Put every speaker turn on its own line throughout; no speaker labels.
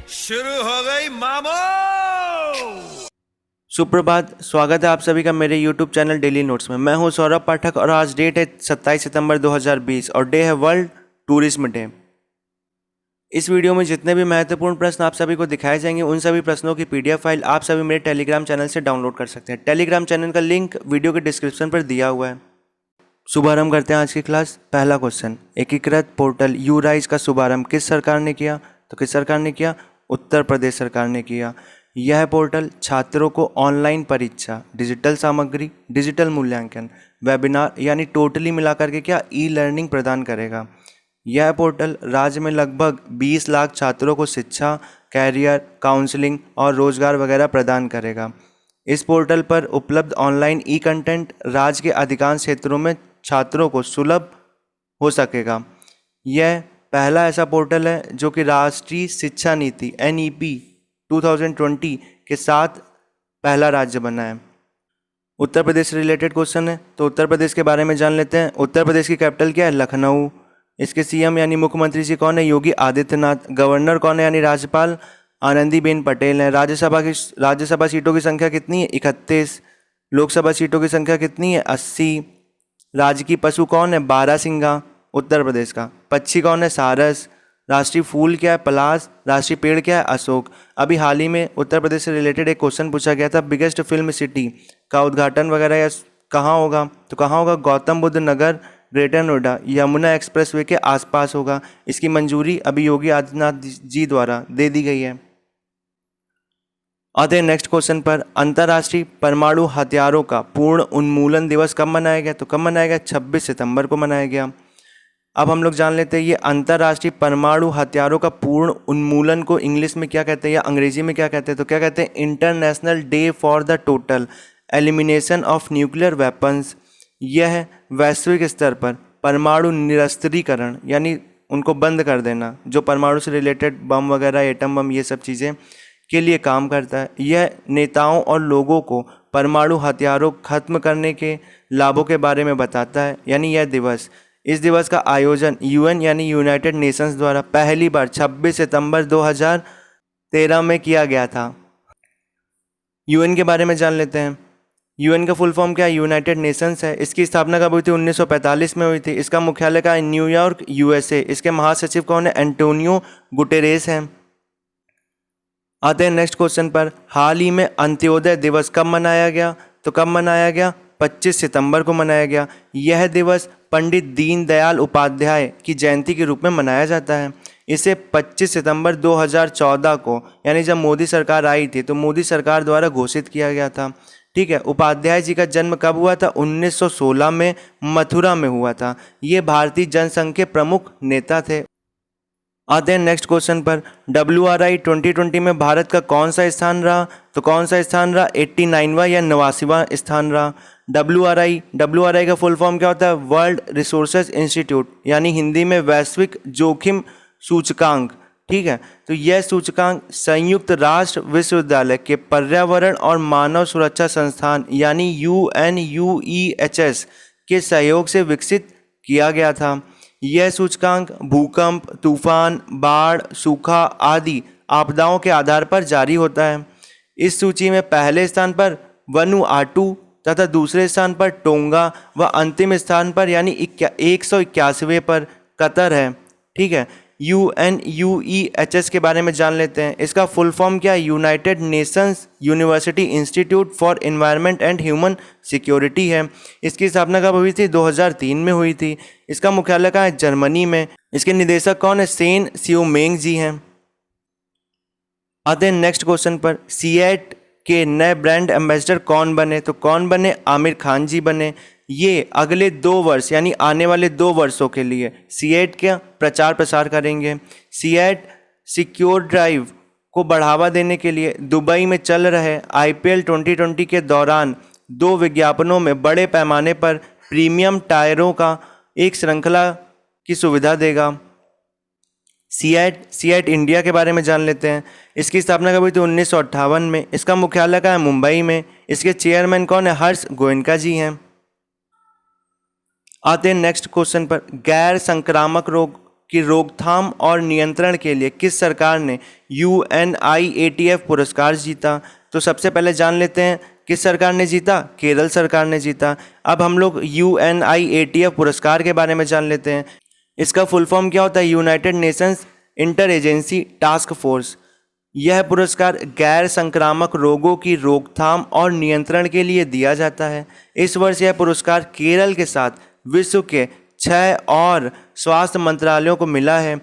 शुरू हो गई मामो।
सुप्रभात, स्वागत है आप सभी का मेरे YouTube चैनल डेली नोट्स में। मैं हूं सौरभ पाठक और आज डेट है 27 सितंबर 2020 और डे है वर्ल्ड टूरिज्म डे। इस वीडियो में जितने भी महत्वपूर्ण प्रश्न आप सभी को दिखाए जाएंगे उन सभी प्रश्नों की PDF फाइल आप सभी मेरे टेलीग्राम चैनल से डाउनलोड कर सकते हैं। टेलीग्राम चैनल का लिंक वीडियो के डिस्क्रिप्शन पर दिया हुआ है। शुभारंभ करते हैं आज की क्लास। पहला क्वेश्चन, एकीकृत पोर्टल यू राइज का शुभारंभ किस सरकार ने किया? तो किस सरकार ने किया? उत्तर प्रदेश सरकार ने किया। यह पोर्टल छात्रों को ऑनलाइन परीक्षा, डिजिटल सामग्री, डिजिटल मूल्यांकन, वेबिनार यानी टोटली मिलाकर के क्या ई लर्निंग प्रदान करेगा। यह पोर्टल राज्य में लगभग 20 लाख छात्रों को शिक्षा, कैरियर काउंसलिंग और रोजगार वगैरह प्रदान करेगा। इस पोर्टल पर उपलब्ध ऑनलाइन ई कंटेंट राज्य के अधिकांश क्षेत्रों में छात्रों को सुलभ हो सकेगा। यह पहला ऐसा पोर्टल है जो कि राष्ट्रीय शिक्षा नीति NEP 2020 के साथ पहला राज्य बना है। उत्तर प्रदेश से रिलेटेड क्वेश्चन है, तो उत्तर प्रदेश के बारे में जान लेते हैं। उत्तर प्रदेश की कैपिटल क्या है? लखनऊ। इसके CM यानी मुख्यमंत्री जी कौन है? योगी आदित्यनाथ। गवर्नर कौन है यानी राज्यपाल? आनंदीबेन पटेल है। राज्यसभा सीटों की संख्या कितनी है? 31। लोकसभा सीटों की संख्या कितनी है? 80। राजकीय पशु कौन है? बारहसिंगा उत्तर प्रदेश का। पक्षी कौन है? सारस। राष्ट्रीय फूल क्या है? पलाश। राष्ट्रीय पेड़ क्या है? अशोक। अभी हाल ही में उत्तर प्रदेश से रिलेटेड एक क्वेश्चन पूछा गया था, बिगेस्ट फिल्म सिटी का उद्घाटन वगैरह या कहाँ होगा? तो कहाँ होगा? गौतम बुद्ध नगर, ग्रेटर नोएडा, यमुना एक्सप्रेसवे के आसपास होगा। इसकी मंजूरी अभी योगी आदित्यनाथ जी द्वारा दे दी गई है। आते हैं नेक्स्ट क्वेश्चन पर। अंतर्राष्ट्रीय परमाणु हथियारों का पूर्ण उन्मूलन दिवस कब मनाया गया? तो कब मनाया गया? 26 सितंबर को मनाया गया। अब हम लोग जान लेते हैं ये अंतर्राष्ट्रीय परमाणु हथियारों का पूर्ण उन्मूलन को इंग्लिश में क्या कहते हैं या अंग्रेजी में क्या कहते हैं? तो क्या कहते हैं? International day for the total elimination of nuclear weapons. यह वैश्विक स्तर पर परमाणु निरस्त्रीकरण यानी उनको बंद कर देना, जो परमाणु से रिलेटेड बम वगैरह, एटम बम, ये सब चीज़ें के लिए काम करता है। यह नेताओं और लोगों को परमाणु हथियारों खत्म करने के लाभों के बारे में बताता है। यानी यह दिवस, इस दिवस का आयोजन UN यानी यूनाइटेड नेशंस द्वारा पहली बार 26 सितंबर 2013 में किया गया था। UN के बारे में जान लेते हैं। UN का फुल फॉर्म क्या है? यूनाइटेड नेशंस है। इसकी स्थापना कब हुई थी? 1945 में हुई थी। इसका मुख्यालय कहाँ है? New York, USA। इसके महासचिव कौन है? एंटोनियो गुटेरेस हैं। आते हैं नेक्स्ट क्वेश्चन पर। हाल ही में अंत्योदय दिवस कब मनाया गया? तो कब मनाया गया? 25 सितंबर को मनाया गया। यह दिवस पंडित दीनदयाल उपाध्याय की जयंती के रूप में मनाया जाता है। इसे 25 सितंबर 2014 को यानी जब मोदी सरकार आई थी तो मोदी सरकार द्वारा घोषित किया गया था। ठीक है। उपाध्याय जी का जन्म कब हुआ था? 1916 में मथुरा में हुआ था। ये भारतीय जनसंघ के प्रमुख नेता थे। आते हैं नेक्स्ट क्वेश्चन पर। WRI 2020 में भारत का कौन सा स्थान रहा? तो कौन सा स्थान रहा? 89वां या 89वां स्थान रहा। WRI का फुल फॉर्म क्या होता है? वर्ल्ड रिसोर्सेज इंस्टीट्यूट यानी हिंदी में वैश्विक जोखिम सूचकांक। ठीक है। तो यह सूचकांक संयुक्त राष्ट्र विश्वविद्यालय के पर्यावरण और मानव सुरक्षा संस्थान यानी UNUEHS के सहयोग से विकसित किया गया था। यह सूचकांक भूकंप, तूफान, बाढ़, सूखा आदि आपदाओं के आधार पर जारी होता है। इस सूची में पहले स्थान पर वनुआटू तथा दूसरे स्थान पर टोंगा व अंतिम स्थान पर यानी 181वें पर कतर है। ठीक है। UNUEHS के बारे में जान लेते हैं। इसका फुल फॉर्म क्या है? United Nations university institute for environment and human security है। इसकी स्थापना कब हुई थी? 2003 में हुई थी। इसका मुख्यालय कहाँ है? जर्मनी में। इसके निदेशक कौन है? सेन सियोमेंग जी हैं। आते हैं नेक्स्ट क्वेश्चन पर। सिएट के नए ब्रांड एम्बेसडर कौन बने? तो कौन बने? आमिर खान जी बने। ये अगले 2 वर्ष यानी आने वाले 2 वर्षों के लिए सिएट का प्रचार प्रसार करेंगे। सिएट सिक्योर ड्राइव को बढ़ावा देने के लिए दुबई में चल रहे IPL 2020 के दौरान 2 विज्ञापनों में बड़े पैमाने पर प्रीमियम टायरों का एक श्रृंखला की सुविधा देगा। सिएट इंडिया के बारे में जान लेते हैं। इसकी स्थापना कब हुई थी? 1958 में। इसका मुख्यालय कहाँ है? मुंबई में। इसके चेयरमैन कौन है? हर्ष गोयनका जी हैं। आते हैं नेक्स्ट क्वेश्चन पर। गैर संक्रामक रोग की रोकथाम और नियंत्रण के लिए किस सरकार ने UNIATF पुरस्कार जीता? तो सबसे पहले जान लेते हैं किस सरकार ने जीता। केरल सरकार ने जीता। अब हम लोग UNIATF पुरस्कार के बारे में जान लेते हैं। इसका फुल फॉर्म क्या होता है? United Nations inter agency task force. यह पुरस्कार गैर संक्रामक रोगों की रोकथाम और नियंत्रण के लिए दिया जाता है। इस वर्ष यह पुरस्कार केरल के साथ विश्व के 6 और स्वास्थ्य मंत्रालयों को मिला है,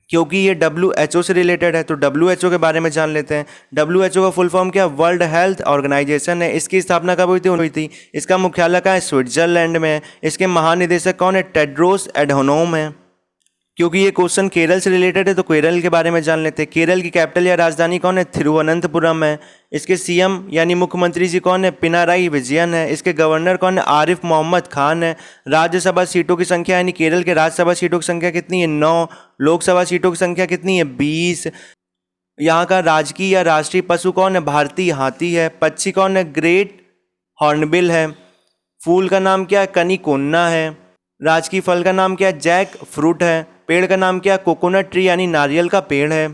क्योंकि ये WHO से रिलेटेड है। तो WHO के बारे में जान लेते हैं। WHO का फुल फॉर्म क्या? वर्ल्ड हेल्थ ऑर्गेनाइजेशन है। इसकी स्थापना कब हुई थी? इसका मुख्यालय कहाँ है? स्विट्जरलैंड में है। इसके महानिदेशक कौन है? टेड्रोस एडहेनोम है। क्योंकि ये क्वेश्चन केरल से रिलेटेड है तो केरल के बारे में जान लेते हैं। केरल की कैपिटल या राजधानी कौन है? तिरुवनंतपुरम है। इसके CM यानी मुख्यमंत्री जी कौन है? पिनाराई विजयन है। इसके गवर्नर कौन है? आरिफ मोहम्मद खान है। राज्यसभा सीटों की संख्या यानी केरल के राज्यसभा सीटों की संख्या कितनी है? 9। लोकसभा सीटों की संख्या कितनी है? 20। यहाँ का राजकीय या राष्ट्रीय पशु कौन है? भारतीय हाथी है। पक्षी कौन है? ग्रेट हॉर्नबिल है। फूल का नाम क्या है? कनिकोन्ना है। राजकीय फल का नाम क्या है? जैक फ्रूट है। पेड़ का नाम क्या है? कोकोनट ट्री यानी नारियल का पेड़ है।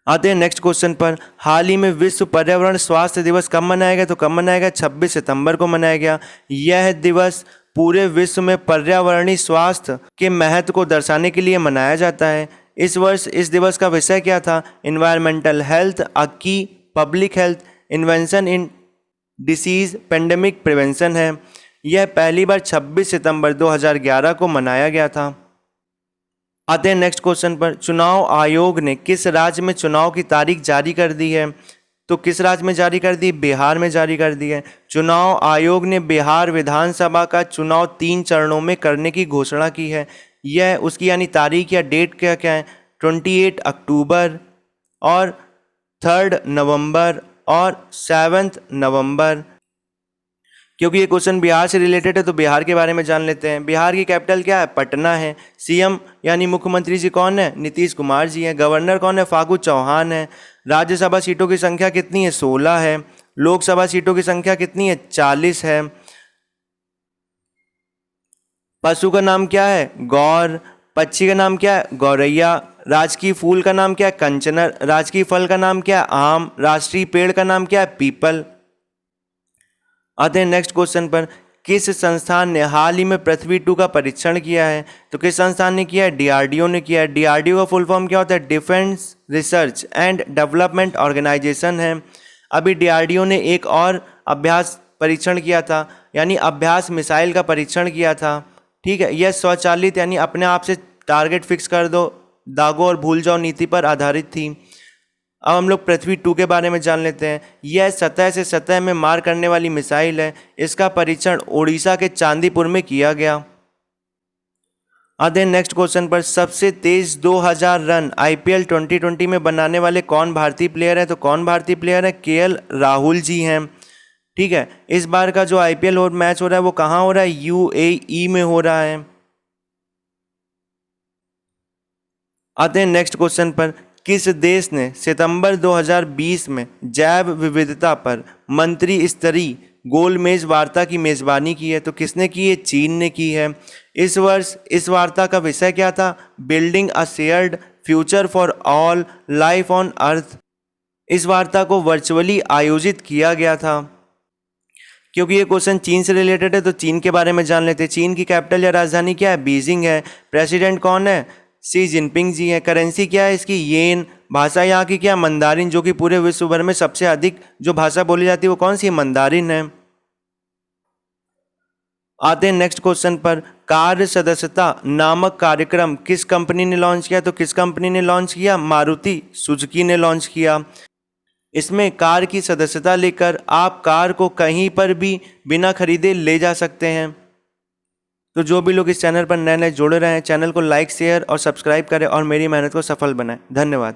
आते हैं नेक्स्ट क्वेश्चन पर। हाल ही में विश्व पर्यावरण स्वास्थ्य दिवस कब मनाया गया? तो कब मनाया गया? 26 सितंबर को मनाया गया। यह दिवस पूरे विश्व में पर्यावरणीय स्वास्थ्य के महत्व को दर्शाने के लिए मनाया जाता है। इस वर्ष इस दिवस का विषय क्या था? एनवायरमेंटल हेल्थ, अ की पब्लिक हेल्थ इन्वेंशन इन डिसीज पेंडेमिक प्रिवेंशन है। यह पहली बार 26 सितंबर 2011 को मनाया गया था। आते हैं नेक्स्ट क्वेश्चन पर। चुनाव आयोग ने किस राज्य में चुनाव की तारीख जारी कर दी है? तो किस राज्य में जारी कर दी? बिहार में जारी कर दी है। चुनाव आयोग ने बिहार विधानसभा का चुनाव 3 चरणों में करने की घोषणा की है। यह उसकी यानी तारीख या डेट क्या क्या है? 28 अक्टूबर और 3 नवंबर और 7 नवंबर। क्योंकि ये क्वेश्चन बिहार से रिलेटेड है तो बिहार के बारे में जान लेते हैं। बिहार की कैपिटल क्या है? पटना है। CM यानी मुख्यमंत्री जी कौन है? नीतीश कुमार जी हैं। गवर्नर कौन है? फागू चौहान है। राज्यसभा सीटों की संख्या कितनी है? 16 है। लोकसभा सीटों की संख्या कितनी है? 40 है। पशु का नाम क्या है? गौर। पक्षी का नाम क्या है? गौरैया। राजकीय फूल का नाम क्या है? कंचनर। राजकीय फल का नाम क्या है? आम। राष्ट्रीय पेड़ का नाम क्या है? पीपल। आते हैं नेक्स्ट क्वेश्चन पर। किस संस्थान ने हाल ही में पृथ्वी 2 का परीक्षण किया है? तो किस संस्थान ने किया है? DRDO ने किया है। DRDO का फुल फॉर्म क्या होता है? Defence research and development organisation है। अभी DRDO ने एक और अभ्यास परीक्षण किया था, यानी अभ्यास मिसाइल का परीक्षण किया था। ठीक है, यह स्वचालित यानी अपने आप से टारगेट फिक्स कर दो, दागो और भूल जाओ नीति पर आधारित थी। अब हम लोग पृथ्वी 2 के बारे में जान लेते हैं। यह सतह से सतह में मार करने वाली मिसाइल है। इसका परीक्षण ओडिशा के चांदीपुर में किया गया। आते हैं नेक्स्ट क्वेश्चन पर। सबसे तेज 2000 रन IPL 2020 में बनाने वाले कौन भारतीय प्लेयर है? तो कौन भारतीय प्लेयर है? KL राहुल जी हैं। ठीक है, इस बार का जो IPL और मैच हो रहा है वो कहाँ हो रहा है? UAE में हो रहा है। आते हैं नेक्स्ट क्वेश्चन पर। किस देश ने सितंबर 2020 में जैव विविधता पर मंत्री स्तरीय गोलमेज वार्ता की मेजबानी की है? तो किसने की है? चीन ने की है। इस वर्ष इस वार्ता का विषय क्या था? Building a shared future for all life on earth. इस वार्ता को वर्चुअली आयोजित किया गया था। क्योंकि ये क्वेश्चन चीन से रिलेटेड है तो चीन के बारे में जान लेते हैं। चीन की कैपिटल या राजधानी क्या है? बीजिंग है। प्रेसिडेंट कौन है? शी जिनपिंग जी है। करेंसी क्या है इसकी? येन। भाषा यहाँ की क्या? मंदारिन, जो कि पूरे विश्व भर में सबसे अधिक जो भाषा बोली जाती है वो कौन सी? मंदारिन है। आते हैं नेक्स्ट क्वेश्चन पर। कार्य सदस्यता नामक कार्यक्रम किस कंपनी ने लॉन्च किया? तो किस कंपनी ने लॉन्च किया? मारुति सुजुकी ने लॉन्च किया। इसमें कार की सदस्यता लेकर आप कार को कहीं पर भी बिना खरीदे ले जा सकते हैं। तो जो भी लोग इस चैनल पर नए नए जुड़ रहे हैं, चैनल को लाइक, शेयर और सब्सक्राइब करें और मेरी मेहनत को सफल बनाएं। धन्यवाद।